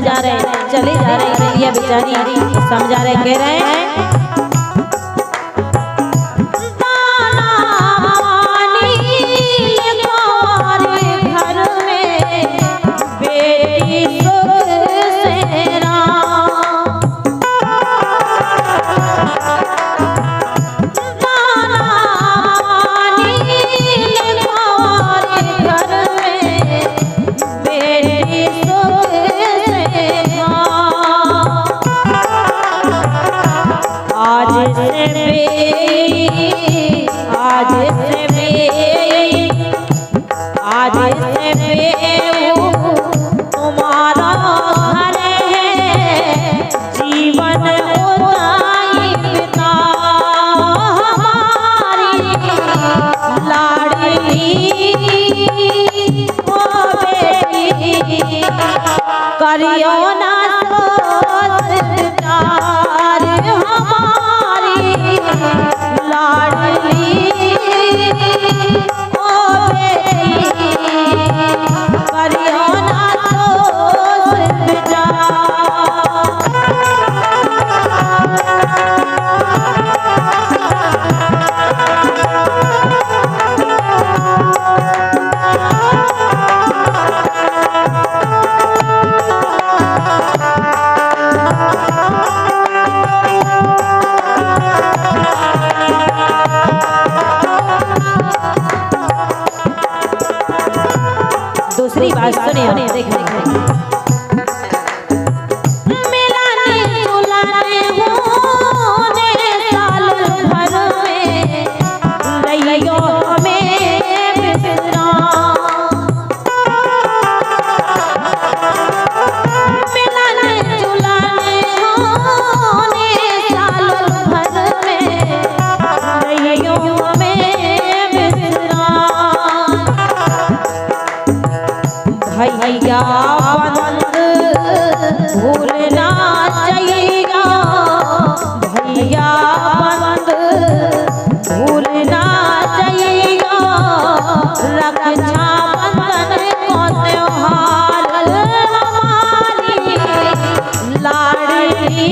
समझा रहे, चले जा रहे ये बेचारी समझा रहे, कह रहे हैं करियो ना सोचतार हमारी लाडली ओ बेटी, करियो ना सोचतार। दूसरी बात सुनिए, देखिए भैया बंद भूलना चाहिए, भैया बंद भूलना चाहिए, रक्षा बंधन को त्योहार हमारी लाडली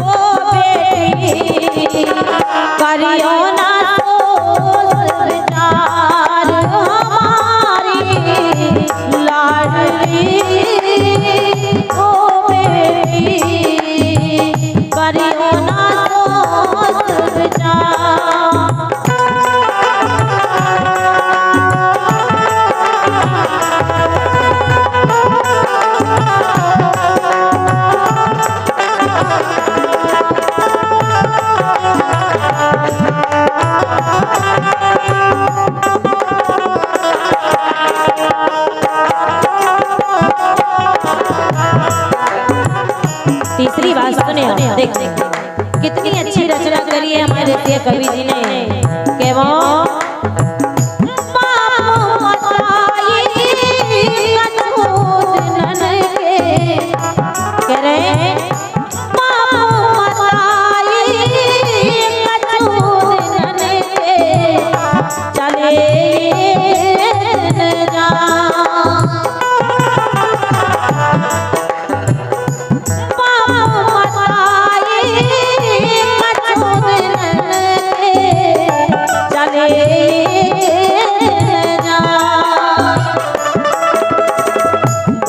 ओ बेटी, करियो ना सोचतार लाडली ओ बेटी, करियो ना सोचतार। तीसरी बात सुने, देख कितनी अच्छी रचना करी है हमारे कवि जी ने, के वो कह रहे चले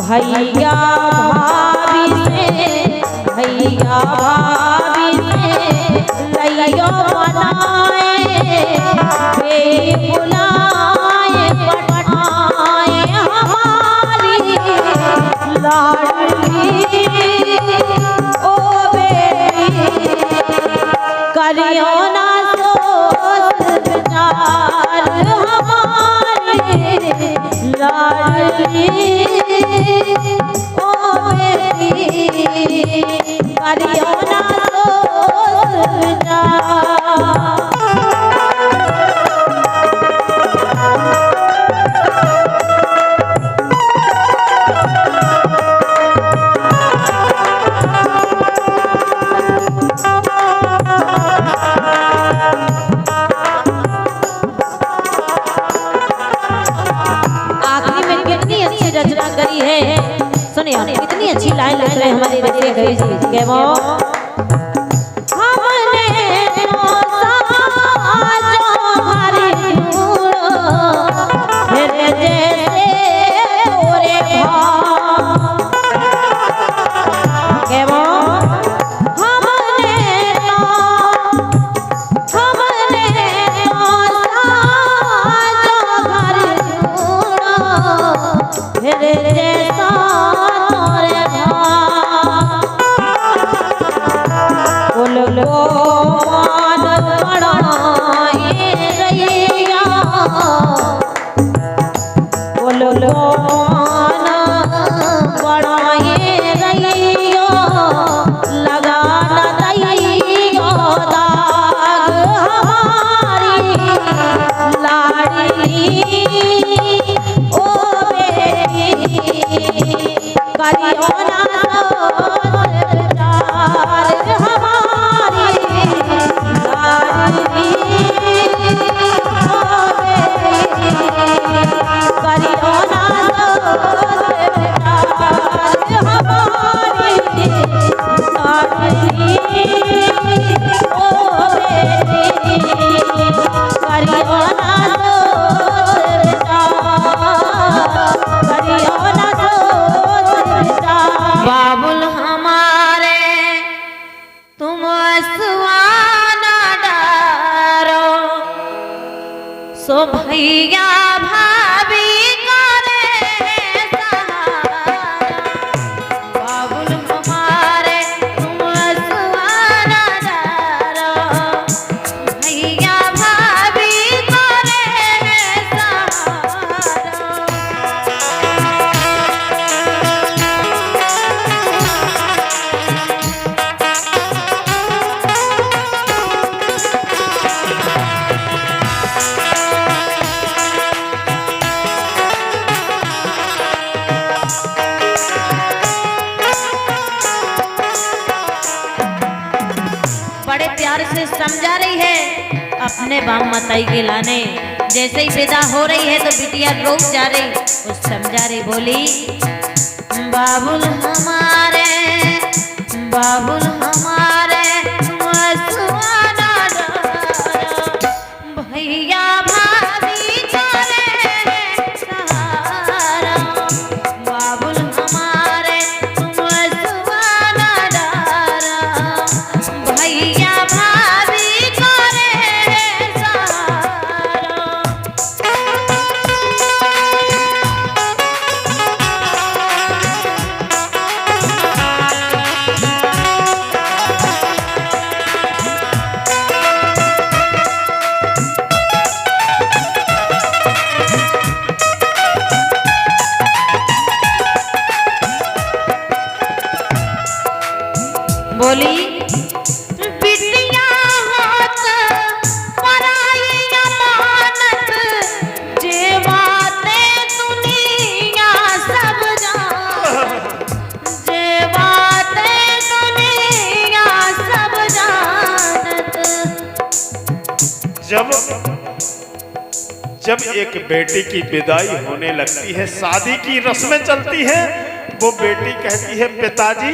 भैया भाभी से, भैया भाभी से लइयो बनाए, बुलाए पठाए हमारी लाडली ओ बेटी, करियो ना सोचतार हमारी लाडली ओ बेटी, करियो ना सोचतार। लाइन लिख रहे हमारे रसिया कवि जी के वो सो भैया भाभी करे सहारा बाबुल हमारे तुम सुहाना डारो भैया भाभी करे सहारा। बड़े प्यार से समझा रही है अपने बाप मताई के लाने। जैसे ही विदा हो रही है तो बिटिया रोक जा रही, कुछ समझा रही, बोली बाबुल हमारे सुहाना डारो भैया भाभी करे सहारा बाबुल हमारे तुम सुहाना डारो भैया भाभी करे सहारा। बोली बिटिया होत पराई अमानत जे बातें दुनिया सब जानत जे बातें दुनिया सब जानत। जब एक बेटी की विदाई होने लगती है, शादी की रस्में चलती है, वो बेटी कहती है पिताजी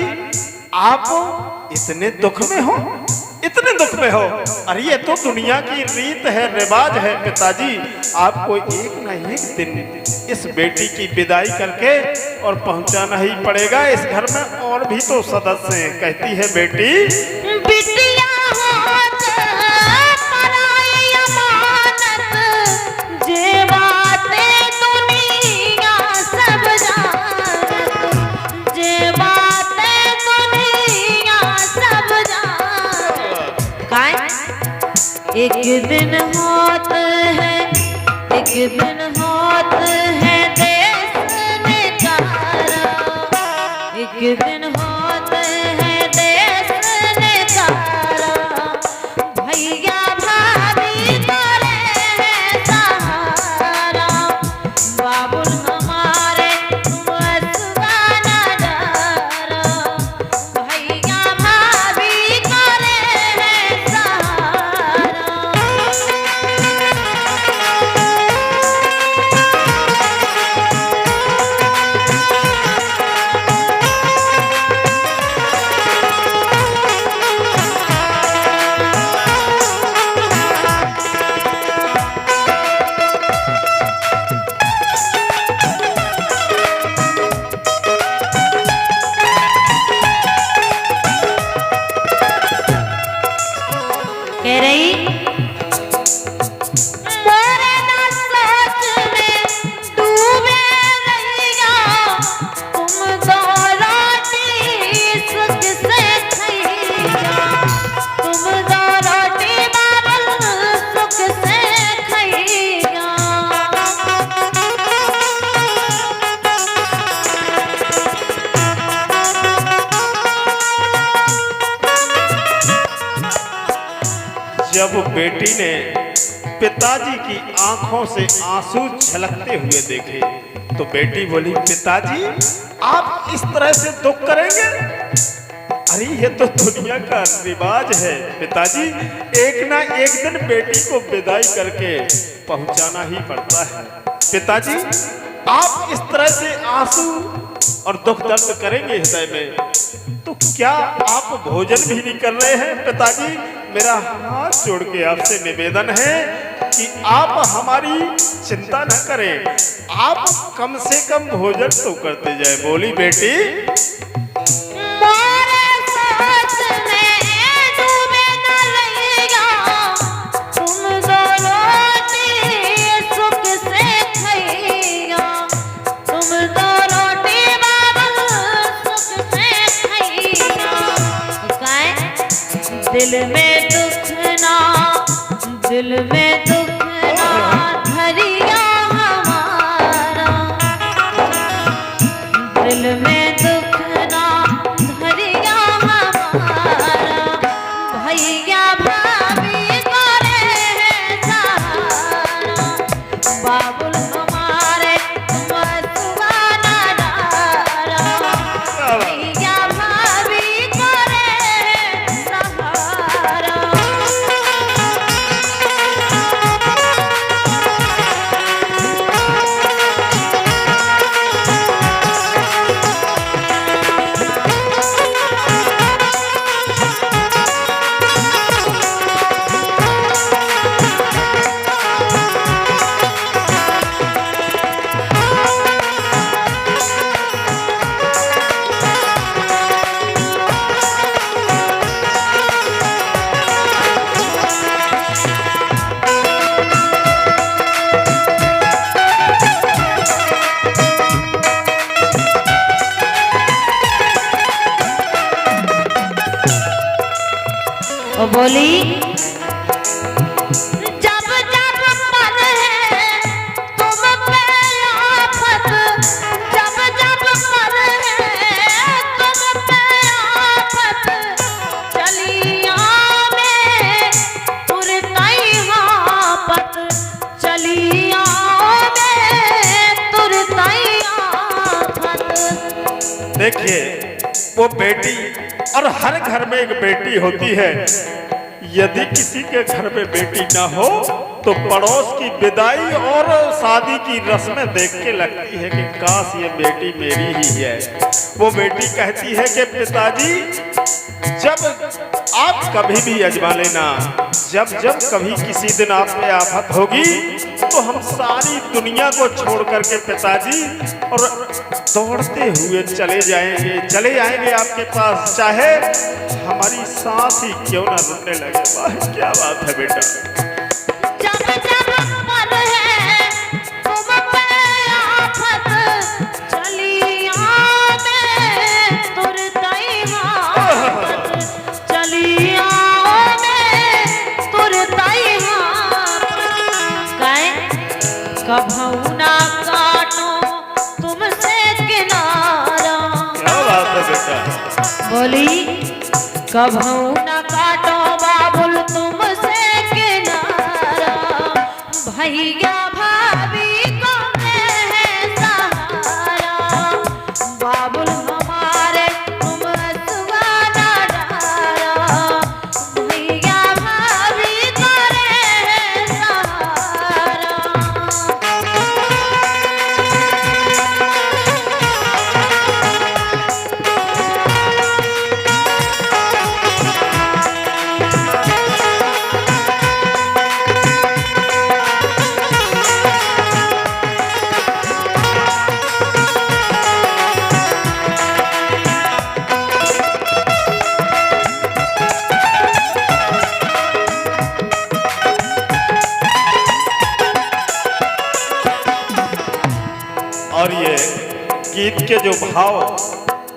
आप इतने दुख में हो, इतने दुख में हो। अरे ये तो दुनिया की रीत है, रिवाज है पिताजी, आपको एक न एक दिन इस बेटी की विदाई करके और पहुंचाना ही पड़ेगा। इस घर में और भी तो सदस्य हैं। कहती है बेटी बिटिया होत पराई अमानत जे बातें दुनिया सब जानत जे बातें दुनिया सब जानत। काय एक दिन होत है, एक दिन होत है देश निकारा, एक दिन होत है देश निकारा भैया भाभी करे सहारा बाबुल हमारे तुम सुहाना डारो भैया भाभी करे सहारा। जब बेटी ने पिताजी की आंखों से आंसू छलकते हुए देखे तो बेटी बोली, पिताजी आप इस तरह से दुख करेंगे? अरे ये तो दुनिया का रिवाज है पिताजी, एक ना एक दिन बेटी को विदाई करके पहुंचाना ही पड़ता है। पिताजी आप इस तरह से आंसू और दुख दर्द करेंगे हृदय में, तो क्या आप भोजन भी नहीं कर रहे हैं? पिताजी मेरा हाथ जोड़ के आपसे निवेदन है कि आप हमारी चिंता न करें, आप कम से कम भोजन तो करते जाए। बोली बेटी, दिल में दुख ना, दिल में दुख ना धरिया हमारा, दिल में दुख ना धरिया हमारा, भैया भाभी करे हैं सहारा, बाबुल हमारे मस्तवाना डारा, भैया भाभी करे हैं सहारा। वो बोली, जब जब मन है तुम पे आफत, जब जब मन है तुम पे आफत, चलिया में तुरतई हापत, चलिया में तुरतई आफत। देखिए वो बेटी, और हर घर में एक बेटी होती है। यदि किसी के घर में बेटी ना हो तो पड़ोस की विदाई और शादी की रस्में देख के लगती है कि काश ये बेटी मेरी ही है। वो बेटी कहती है कि पिताजी जब आप कभी भी अजमा लेना, जब जब कभी किसी दिन आप पे आफत होगी तो हम सारी दुनिया को छोड़ करके पिताजी और दौड़ते हुए चले आएंगे आपके पास, चाहे हमारी सांस ही क्यों ना रुकने लगे। वाह क्या बात है बेटा। जब जब मन है तुम पे आफत, चलिया में तुरतई हापत, चलिया में तुरतई हापत। काहे कभू ना काटो तुमसे किनारा, क्या बात है बेटा। बोली कभू ना काटो बाबुल तुमसे किनारा, भैया भाभी को है सहारा, बाबुल हमारे तुम सुवाना डारा, भैया भाभी को है सहारा। और ये गीत के जो भाव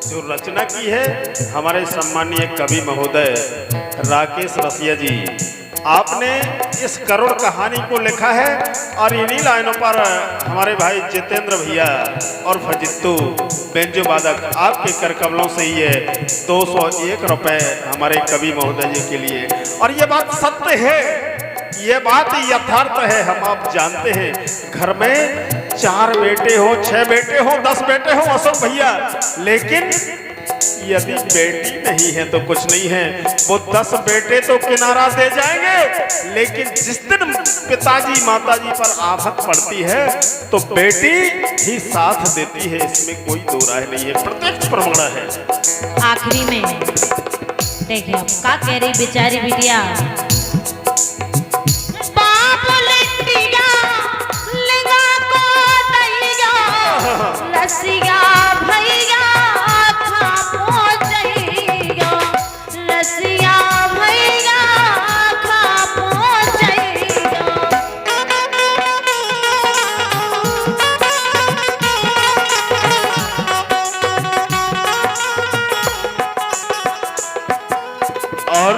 जो रचना की है हमारे सम्मानीय कवि महोदय राकेश रसिया जी, आपने इस करुण कहानी को लिखा है और इन्हीं लाइनों पर हमारे भाई जितेंद्र भैया और फजित्तू बेंजो वादक आपके कर कमलों से ही है 201 रुपए हमारे कवि महोदय जी के लिए। और ये बात सत्य है, ये बात यथार्थ है। हम आप जानते हैं घर में 4 बेटे हो, 6 बेटे हो, 10 बेटे हो अशोक भैया, लेकिन यदि बेटी नहीं है तो कुछ नहीं है। वो 10 बेटे तो किनारा दे जाएंगे, लेकिन जिस दिन पिताजी माताजी पर आफत पड़ती है तो बेटी ही साथ देती है, इसमें कोई दो राय नहीं है, प्रत्यक्ष प्रमाण है। आखिरी में देखिए अब का कह रही बेचारी बिटिया, रसिया भैया खापो जइया, रसिया भैया खापो जइया। और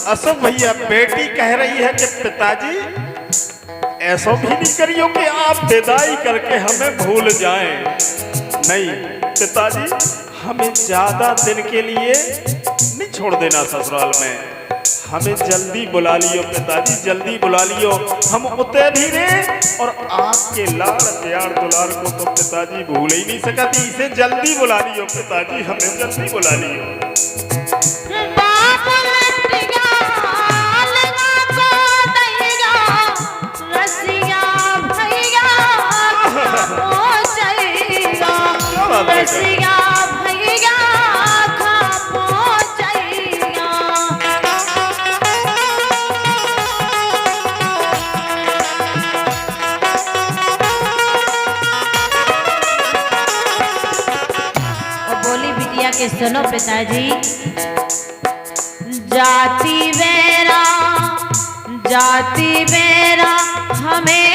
अशोक भैया बेटी कह रही है कि पिताजी ऐसा भी नहीं करियो कि आप विदाई करके हमें भूल जाएं। नहीं पिताजी, हमें ज्यादा दिन के लिए नहीं छोड़ देना ससुराल में, हमें जल्दी बुला लियो पिताजी, जल्दी बुला लियो। हम उतने भी रहे और आपके लाड़ प्यार दुलार को तो पिताजी भूल ही नहीं सकती, इसे जल्दी बुला लियो पिताजी, हमें जल्दी बुला लियो। रसिया भैया खापो जइया। और बोली बिटिया के सुनो पिताजी, जाति बेरा हमें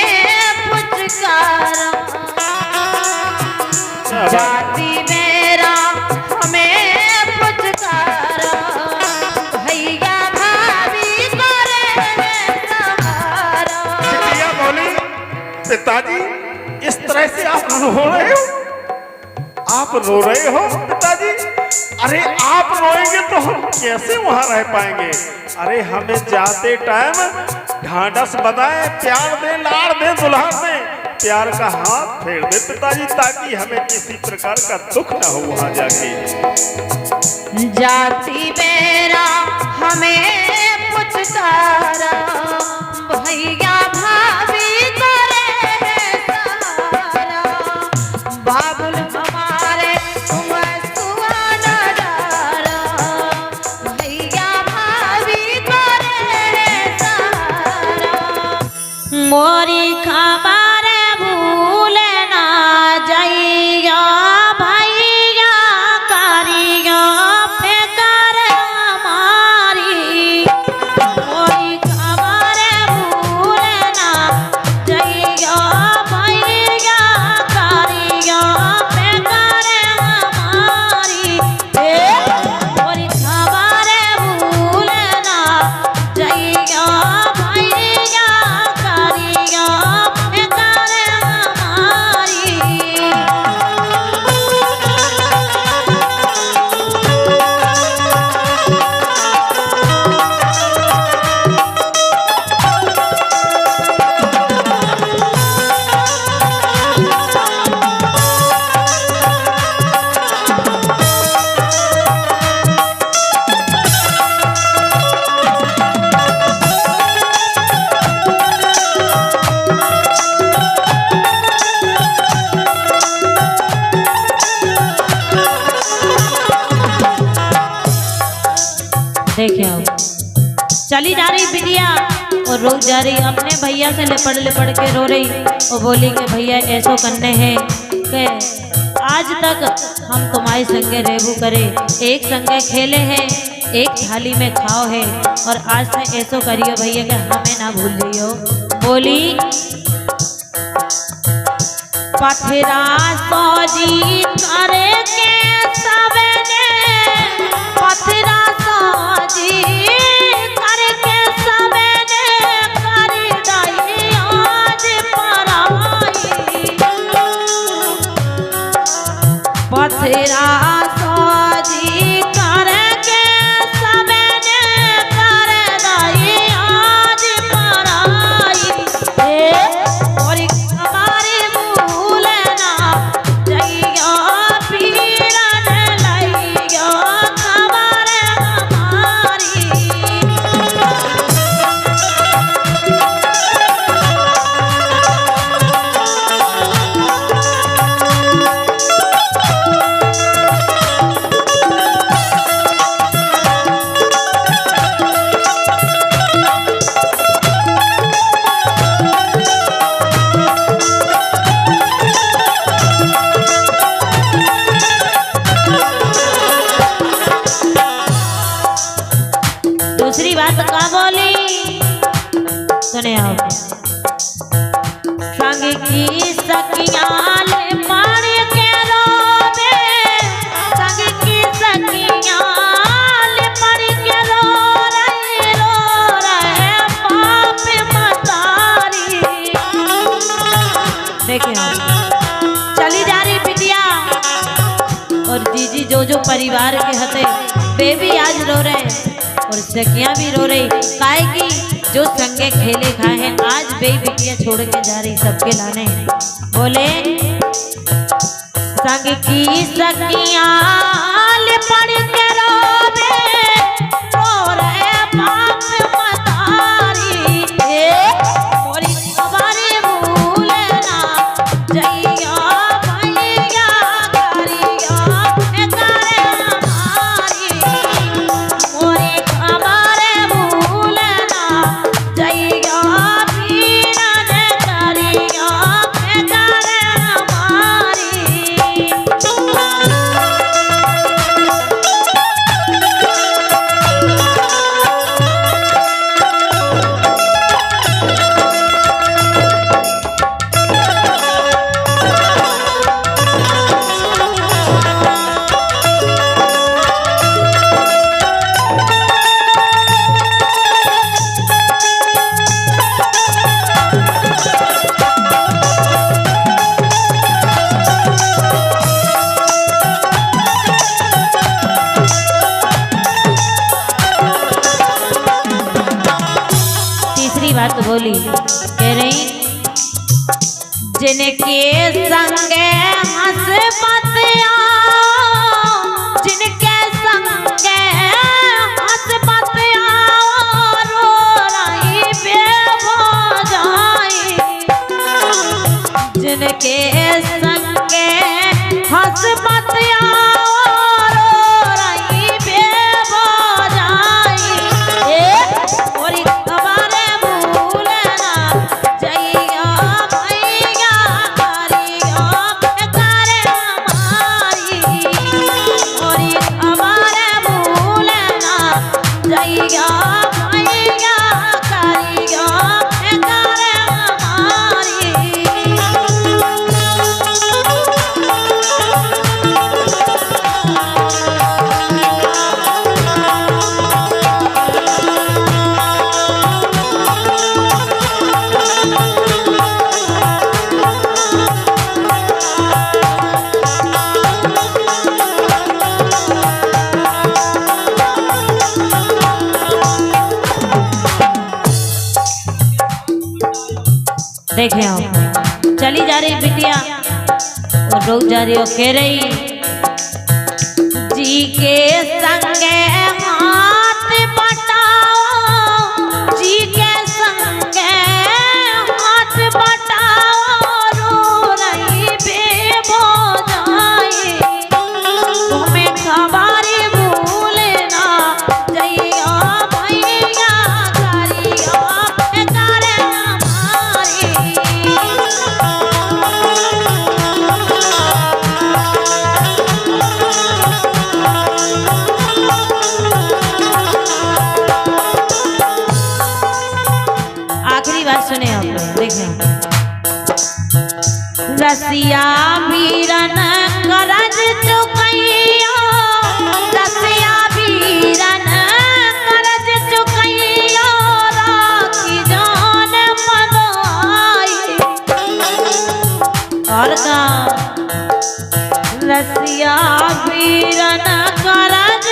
पुचकारा, जाति मेरा हमें पुचकारा, भैया भाभी करे सहारा। बिटिया बोली पिताजी इस तरह से आप रो रहे हो, आप रो रहे हो पिताजी? अरे आप रोएंगे तो हम कैसे वहां रह पाएंगे? अरे हमें जाते टाइम ढांढस बधाए, प्यार दे, लाड़ दे, दुल्हन दे, प्यार का हाथ फेर दे पिताजी, ताकि हमें किसी प्रकार का दुख ना हो वहां जाके। जाति मेरा हमें पुचकारा, भैया भाभी करे सहारा, बाबुल हमारे तुम सुहाना डारा, भैया भाभी करे सहारा। मोरी खबर भूल ना जाइया, भैया करिया फिकर हमारी, मोरी खबर भूल ना जाइया, भैया करिया फिकर हमारी, मोरी खबर भूल ना जाइया, भैया करिया फिकर हमारी। देखिए अब चली जा रही बिटिया और रुक जा रही, अपने भैया से लिपट के रो रही और बोली कि भैया ऐसो करने हैं कि आज तक हम तुम्हारे संगे रहू करे, एक संगे खेले हैं, एक थाली में खाओ है, और आज से ऐसो करियो भैया कि हमें ना भूल जाइयो। बोली पथरा सोजी करे के सबने, पथरा सोजी करके सबने कर दई आज पराई पथरा सोजी करके सबने कर दई आज पराई और हमारी भूल ना जइया पीरन लइया खबर हमारी दूसरी बात का बोली सुने आप संग की सखियां ले मार के रोवे संग की सखियां ले मार के रो रहे पाप मतारी देखिए आप चली जा रही बिटिया और जीजी जो परिवार के हते वे भी आज रो रहे और सखियां भी रो रही काहे की जो संगे खेले खाए हैं आज बे बिटिया छोड़ के जा रही सबके लाने बोले संग की सखियां ले पड़ के रोवे रो रहे बाप मतारी मोरी हमारे भूल ना जइया भैया करिया करे हमारी मोरी हमारे भूल ना जइया पीरन करिया करे हमारी तीसरी बात बोली कह रही जिनके संगे हंस बतिया जिनके संगे हंस बतिया रो रही बेवजह जिनके संगे हंस बतिया देखे आप चली जा रही बिटिया और रोज जा रही हो कह रही जी के संगे हाथ बटाओ जी के संगे हाथ बटाओ रो रही बेबोझाई तुम्हें खबारी भूल ना जइया भैया करिया करे हमारी आखिरी बात सुने आप लोग देखें रसिया वीरन करज चुकैया रसिया वीरन करज चुकैया राख रसिया वीरन करज